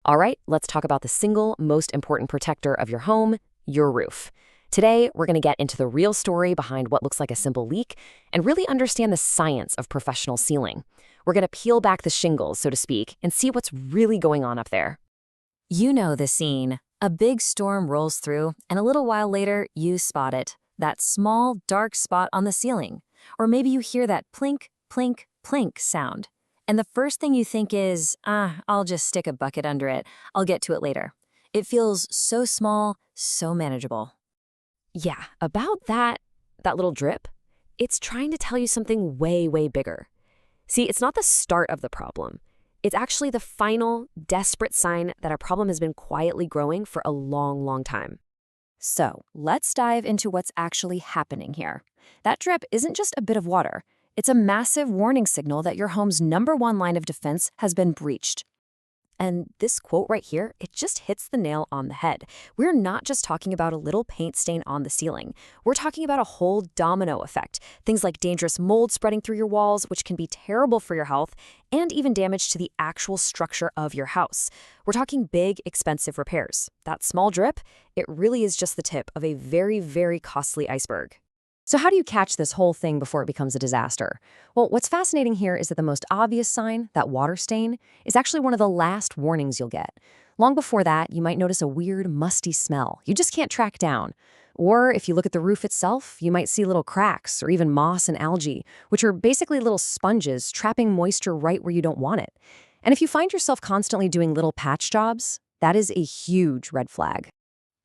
All right, let's talk about the single most important protector of your home, your roof. Today, we're going to get into the real story behind what looks like a simple leak and really understand the science of professional sealing. We're going to peel back the shingles, so to speak, and see what's really going on up there. You know the scene. A big storm rolls through, and a little while later, you spot it. That small, dark spot on the ceiling. Or maybe you hear that plink, plink, plink sound. And the first thing you think is, I'll just stick a bucket under it. I'll get to it later. It feels so small, so manageable. Yeah, about that little drip, it's trying to tell you something way, way bigger. See, it's not the start of the problem. It's actually the final, desperate sign that our problem has been quietly growing for a long, long time. So, let's dive into what's actually happening here. That drip isn't just a bit of water. It's a massive warning signal that your home's #1 line of defense has been breached. And this quote right here, it just hits the nail on the head. We're not just talking about a little paint stain on the ceiling. We're talking about a whole domino effect. Things like dangerous mold spreading through your walls, which can be terrible for your health, and even damage to the actual structure of your house. We're talking big, expensive repairs. That small drip, it really is just the tip of a very, very costly iceberg. So how do you catch this whole thing before it becomes a disaster? Well, what's fascinating here is that the most obvious sign, that water stain, is actually one of the last warnings you'll get. Long before that, you might notice a weird, musty smell you just can't track down. Or if you look at the roof itself, you might see little cracks or even moss and algae, which are basically little sponges trapping moisture right where you don't want it. And if you find yourself constantly doing little patch jobs, that is a huge red flag.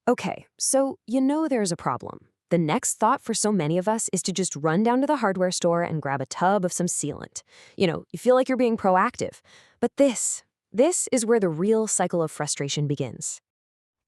Okay, so you know there's a problem. The next thought for so many of us is to just run down to the hardware store and grab a tub of some sealant. You feel like you're being proactive. But this is where the real cycle of frustration begins.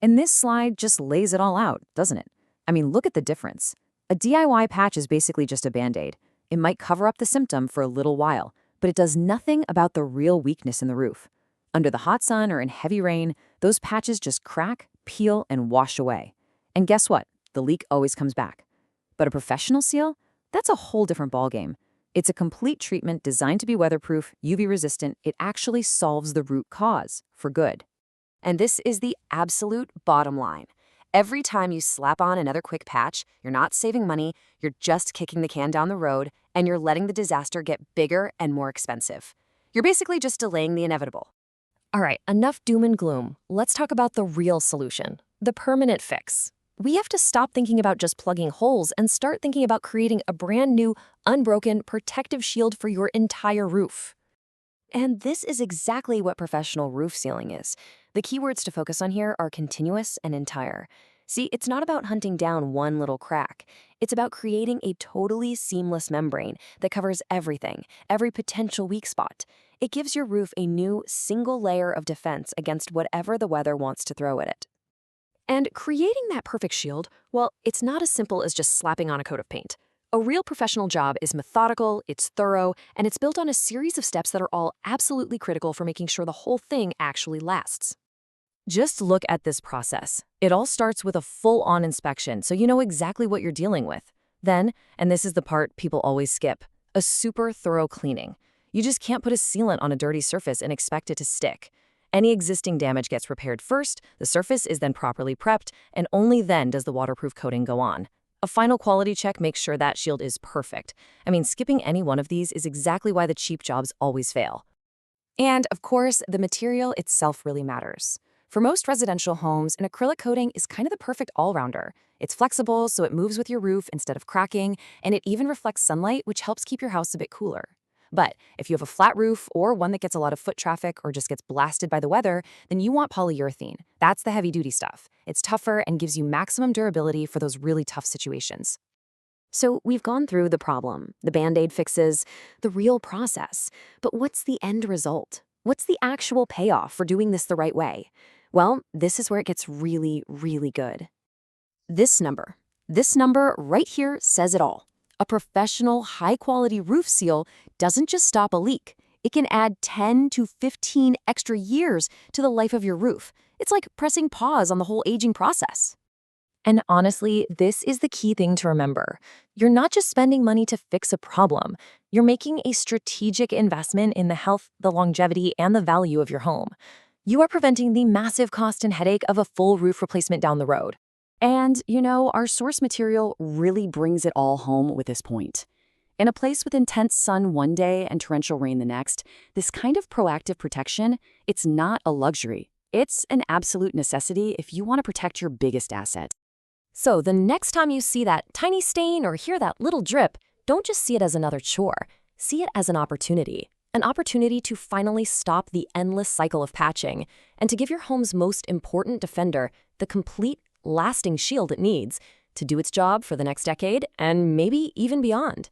And this slide just lays it all out, doesn't it? I mean, look at the difference. A DIY patch is basically just a Band-Aid. It might cover up the symptom for a little while, but it does nothing about the real weakness in the roof. Under the hot sun or in heavy rain, those patches just crack, peel, and wash away. And guess what? The leak always comes back. But a professional seal? That's a whole different ballgame. It's a complete treatment designed to be weatherproof, UV resistant. It actually solves the root cause for good. And this is the absolute bottom line. Every time you slap on another quick patch, you're not saving money, you're just kicking the can down the road, and you're letting the disaster get bigger and more expensive. You're basically just delaying the inevitable. All right, enough doom and gloom. Let's talk about the real solution, the permanent fix. We have to stop thinking about just plugging holes and start thinking about creating a brand new, unbroken, protective shield for your entire roof. And this is exactly what professional roof sealing is. The keywords to focus on here are continuous and entire. See, it's not about hunting down one little crack. It's about creating a totally seamless membrane that covers everything, every potential weak spot. It gives your roof a new, single layer of defense against whatever the weather wants to throw at it. And creating that perfect shield, well, it's not as simple as just slapping on a coat of paint. A real professional job is methodical, it's thorough, and it's built on a series of steps that are all absolutely critical for making sure the whole thing actually lasts. Just look at this process. It all starts with a full-on inspection, so you know exactly what you're dealing with. Then, and this is the part people always skip, a super thorough cleaning. You just can't put a sealant on a dirty surface and expect it to stick. Any existing damage gets repaired first, the surface is then properly prepped, and only then does the waterproof coating go on. A final quality check makes sure that shield is perfect. I mean, skipping any one of these is exactly why the cheap jobs always fail. And, of course, the material itself really matters. For most residential homes, an acrylic coating is kind of the perfect all-rounder. It's flexible, so it moves with your roof instead of cracking, and it even reflects sunlight, which helps keep your house a bit cooler. But if you have a flat roof or one that gets a lot of foot traffic or just gets blasted by the weather, then you want polyurethane. That's the heavy-duty stuff. It's tougher and gives you maximum durability for those really tough situations. So we've gone through the problem, the Band-Aid fixes, the real process. But what's the end result? What's the actual payoff for doing this the right way? Well, this is where it gets really, really good. This number right here says it all. A professional, high-quality roof seal doesn't just stop a leak. It can add 10 to 15 extra years to the life of your roof. It's like pressing pause on the whole aging process. And honestly, this is the key thing to remember. You're not just spending money to fix a problem. You're making a strategic investment in the health, the longevity, and the value of your home. you are preventing the massive cost and headache of a full roof replacement down the road. And, our source material really brings it all home with this point. In a place with intense sun one day and torrential rain the next, this kind of proactive protection, it's not a luxury. It's an absolute necessity if you want to protect your biggest asset. So the next time you see that tiny stain or hear that little drip, don't just see it as another chore. See it as an opportunity to finally stop the endless cycle of patching and to give your home's most important defender the complete, lasting shield it needs to do its job for the next decade and maybe even beyond.